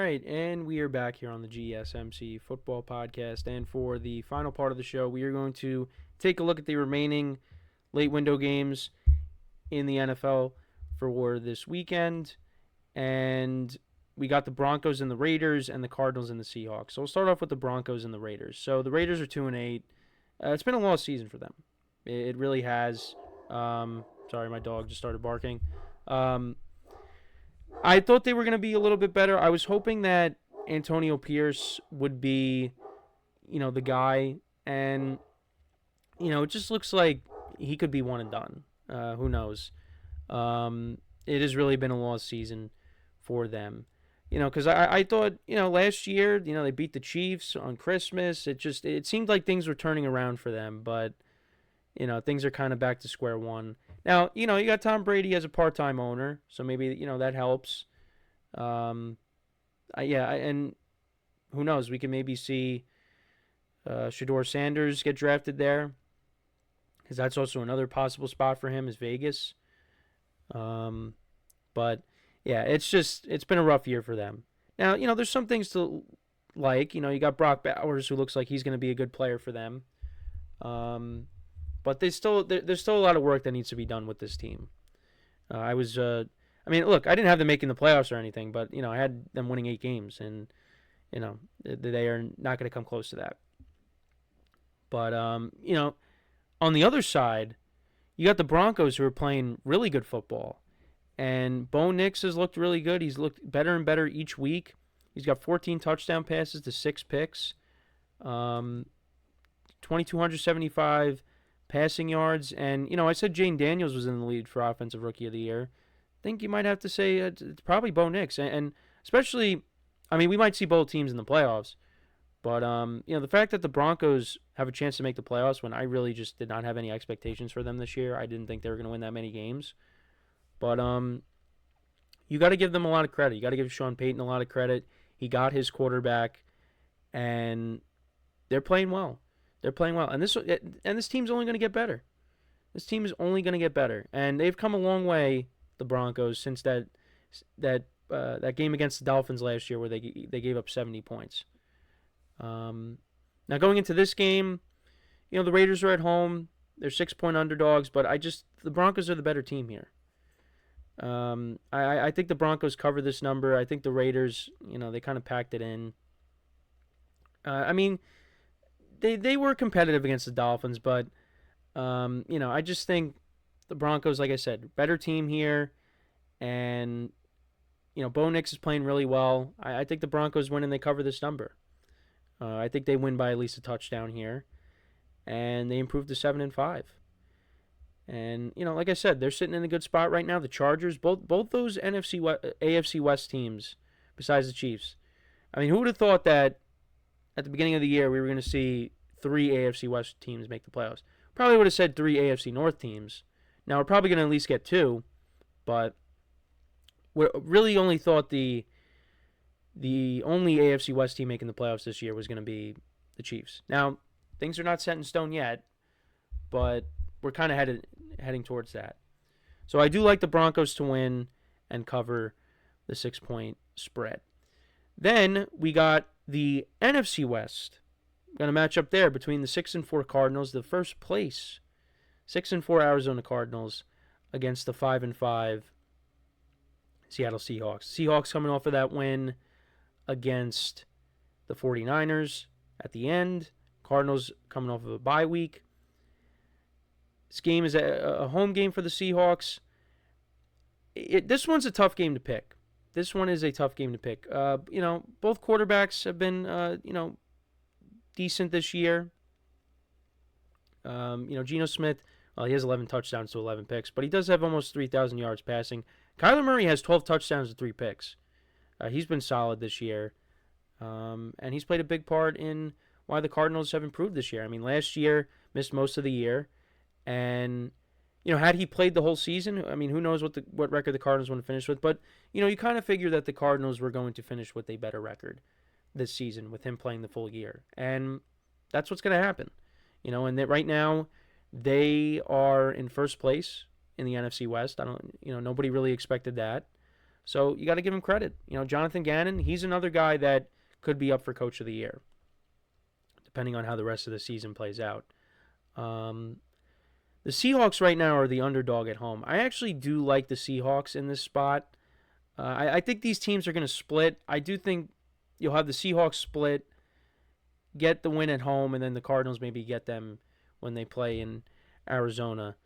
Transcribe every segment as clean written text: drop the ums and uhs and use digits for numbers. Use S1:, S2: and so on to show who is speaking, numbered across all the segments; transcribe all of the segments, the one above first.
S1: right, and we are back here on the GSMC Football Podcast. And for the final part of the show, we are going to take a look at the remaining late window games in the NFL for this weekend. And we got the Broncos and the Raiders and the Cardinals and the Seahawks. So we'll start off with the Broncos and the Raiders. So the Raiders are 2-8. It's been a lost season for them. It really has. Sorry, my dog just started barking. I thought they were going to be a little bit better. I was hoping that Antonio Pierce would be, the guy. And, it just looks like he could be one and done. Who knows? It has really been a lost season for them. Because I thought, last year, they beat the Chiefs on Christmas. It seemed like things were turning around for them. But, things are kind of back to square one. Now, you got Tom Brady as a part-time owner, so maybe, that helps. And who knows? We can maybe see Shedeur Sanders get drafted there, because that's also another possible spot for him is Vegas. But, yeah, it's been a rough year for them. Now, there's some things to like. You got Brock Bowers, who looks like he's going to be a good player for them. But there's still a lot of work that needs to be done with this team. Look, I didn't have them making the playoffs or anything, but, I had them winning 8 games, and, they are not going to come close to that. But, on the other side, you got the Broncos who are playing really good football. And Bo Nix has looked really good. He's looked better and better each week. He's got 14 touchdown passes to 6 picks. 2,275 passing yards. And, I said Jane Daniels was in the lead for Offensive Rookie of the Year. I think you might have to say it's probably Bo Nix. And especially, we might see both teams in the playoffs. But, the fact that the Broncos have a chance to make the playoffs when I really just did not have any expectations for them this year. I didn't think they were going to win that many games. But you got to give them a lot of credit. You got to give Sean Payton a lot of credit. He got his quarterback, and they're playing well. And this team's only going to get better. This team is only going to get better, and they've come a long way, the Broncos, since that game against the Dolphins last year where they gave up 70 points. Now going into this game, the Raiders are at home. They're 6-point underdogs, but the Broncos are the better team here. I think the Broncos cover this number. I think the Raiders, they kind of packed it in. They were competitive against the Dolphins, but, I just think the Broncos, like I said, better team here. And, Bo Nix is playing really well. I think the Broncos win and they cover this number. I think they win by at least a touchdown here. And they improve to 7-5. And, like I said, they're sitting in a good spot right now. The Chargers, both those AFC West teams, besides the Chiefs. Who would have thought that at the beginning of the year we were going to see 3 AFC West teams make the playoffs? Probably would have said 3 AFC North teams. Now, we're probably going to at least get 2, but we really only thought the only AFC West team making the playoffs this year was going to be the Chiefs. Now, things are not set in stone yet, but we're kind of heading towards that. So I do like the Broncos to win and cover the 6-point spread. Then we got the NFC West. Going to match up there between the 6-4 Cardinals, the first place 6-4 Arizona Cardinals, against the 5-5 Seattle Seahawks. Seahawks coming off of that win against the 49ers at the end. Cardinals coming off of a bye week. This game is a home game for the Seahawks. This one's a tough game to pick. This one is a tough game to pick. Both quarterbacks have been, decent this year. Geno Smith, he has 11 touchdowns to 11 picks, but he does have almost 3,000 yards passing. Kyler Murray has 12 touchdowns to 3 picks. He's been solid this year, and he's played a big part in why the Cardinals have improved this year. Last year, missed most of the year. And, had he played the whole season, who knows what record the Cardinals want to finish with. But, you kind of figure that the Cardinals were going to finish with a better record this season with him playing the full year. And that's what's going to happen. And that right now they are in first place in the NFC West. Nobody really expected that. So you got to give him credit. Jonathan Gannon, he's another guy that could be up for Coach of the Year, depending on how the rest of the season plays out. The Seahawks right now are the underdog at home. I actually do like the Seahawks in this spot. I think these teams are going to split. I do think you'll have the Seahawks split, get the win at home, and then the Cardinals maybe get them when they play in Arizona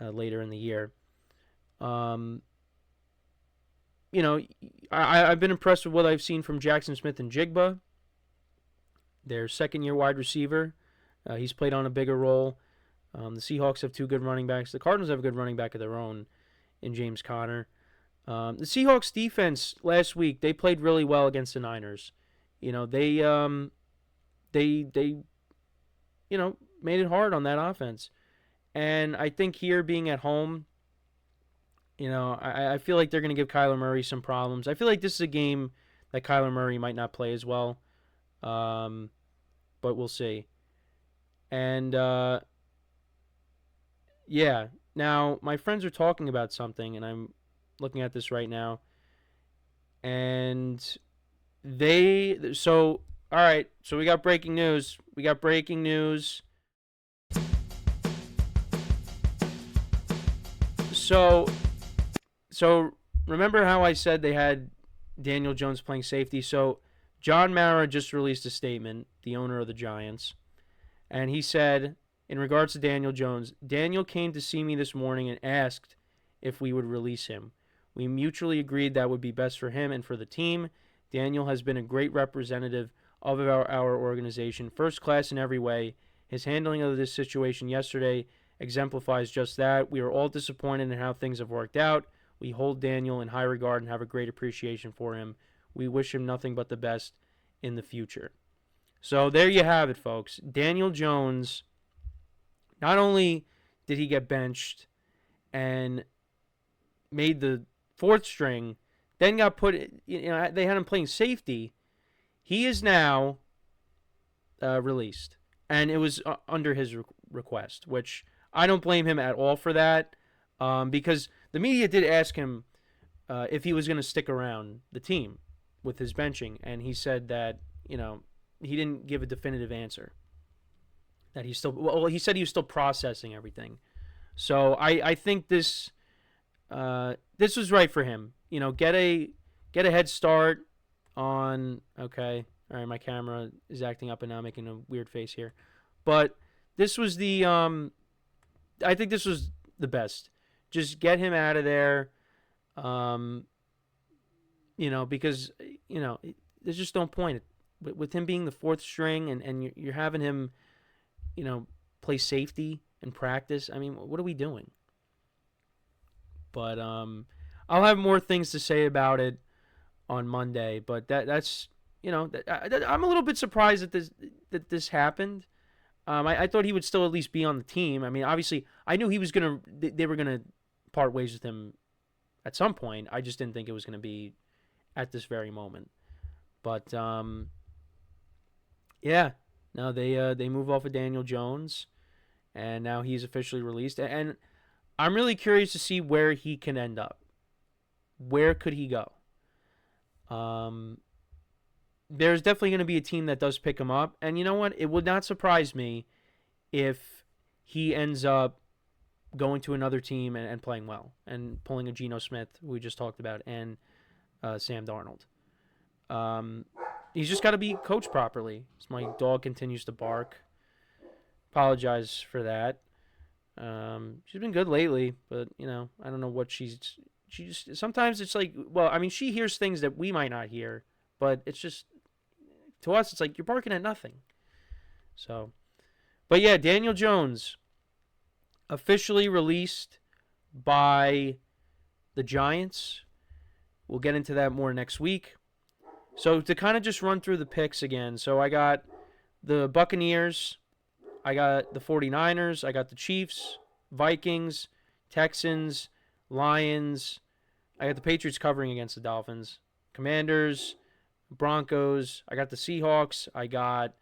S1: later in the year. I've been impressed with what I've seen from Jackson Smith and Jigba, their second-year wide receiver. He's played on a bigger role. The Seahawks have two good running backs. The Cardinals have a good running back of their own in James Conner. The Seahawks defense last week, they played really well against the Niners. They made it hard on that offense. And I think here being at home, I feel like they're going to give Kyler Murray some problems. I feel like this is a game that Kyler Murray might not play as well. But we'll see. And, now my friends are talking about something, and I'm looking at this right now. And all right, so we got breaking news. So remember how I said they had Daniel Jones playing safety? So John Mara just released a statement, the owner of the Giants, and he said, in regards to Daniel Jones, Daniel came to see me this morning and asked if we would release him. We mutually agreed that would be best for him and for the team. Daniel has been a great representative of our organization, first class in every way. His handling of this situation yesterday exemplifies just that. We are all disappointed in how things have worked out. We hold Daniel in high regard and have a great appreciation for him. We wish him nothing but the best in the future. So there you have it, folks. Daniel Jones, not only did he get benched and made the fourth string, then got put, they had him playing safety. He is now released. And it was under his request, which I don't blame him at all for that, because the media did ask him if he was going to stick around the team with his benching, and he said that, he didn't give a definitive answer. That he said he was still processing everything. So I think this was right for him. Get a head start on, okay, all right, my camera is acting up and now making a weird face here. But this was I think this was the best. Just get him out of there, because, there's just no point. With him being the fourth string and you're having him, play safety in practice. I mean, what are we doing? But I'll have more things to say about it on Monday. But that's I'm a little bit surprised that this happened. I thought he would still at least be on the team. I mean, obviously, I knew they were gonna part ways with him at some point. I just didn't think it was gonna be at this very moment. But no, they move off of Daniel Jones, and now he's officially released. And I'm really curious to see where he can end up. Where could he go? There's definitely going to be a team that does pick him up. And you know what? It would not surprise me if he ends up going to another team and playing well and pulling a Geno Smith, who we just talked about, and Sam Darnold. He's just got to be coached properly. So my dog continues to bark. Apologize for that. She's been good lately, but, I don't know what she just, sometimes it's like, well, I mean, she hears things that we might not hear, but it's just, to us, it's like you're barking at nothing. So, but yeah, Daniel Jones officially released by the Giants. We'll get into that more next week. So to kind of just run through the picks again. So I got the Buccaneers, I got the 49ers, I got the Chiefs, Vikings, Texans, Lions. I got the Patriots covering against the Dolphins, Commanders, Broncos. I got the Seahawks. I got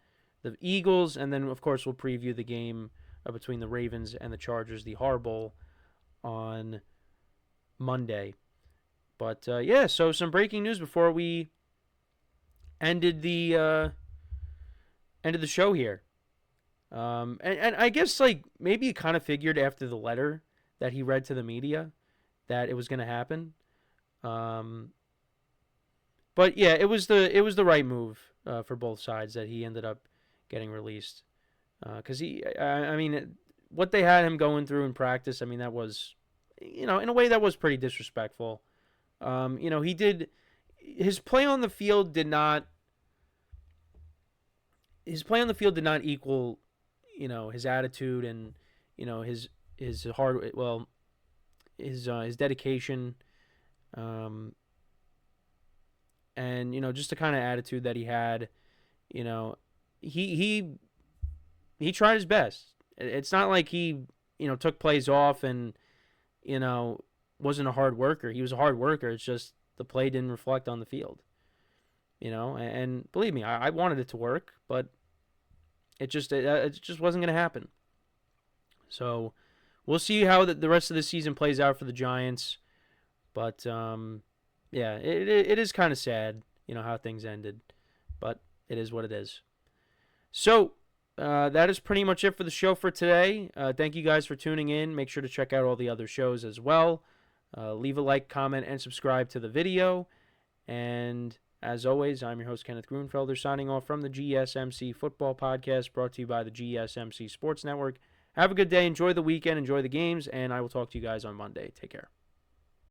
S1: the Eagles. And then, of course, we'll preview the game between the Ravens and the Chargers, the Horror Bowl, on Monday. But yeah, so some breaking news before we ended the show here. And I guess like maybe you kind of figured after the letter that he read to the media that it was going to happen. Um, but yeah, it was the right move for both sides that he ended up getting released. Because I mean, what they had him going through in practice, I mean, that was, in a way that was pretty disrespectful. He did his play on the field did not equal, his attitude and, his hard well his dedication, um, and just the kind of attitude that he had. You know, he tried his best. It's not like he took plays off and you know wasn't a hard worker. He was a hard worker. It's just the play didn't reflect on the field. And believe me, I wanted it to work, but it just wasn't going to happen. So we'll see how the rest of the season plays out for the Giants. But yeah, it is kind of sad, how things ended. But it is what it is. So that is pretty much it for the show for today. Thank you guys for tuning in. Make sure to check out all the other shows as well. Leave a like, comment, and subscribe to the video. And as always, I'm your host, Kenneth Grunfelder, signing off from the GSMC Football Podcast, brought to you by the GSMC Sports Network. Have a good day. Enjoy the weekend. Enjoy the games. And I will talk to you guys on Monday. Take care.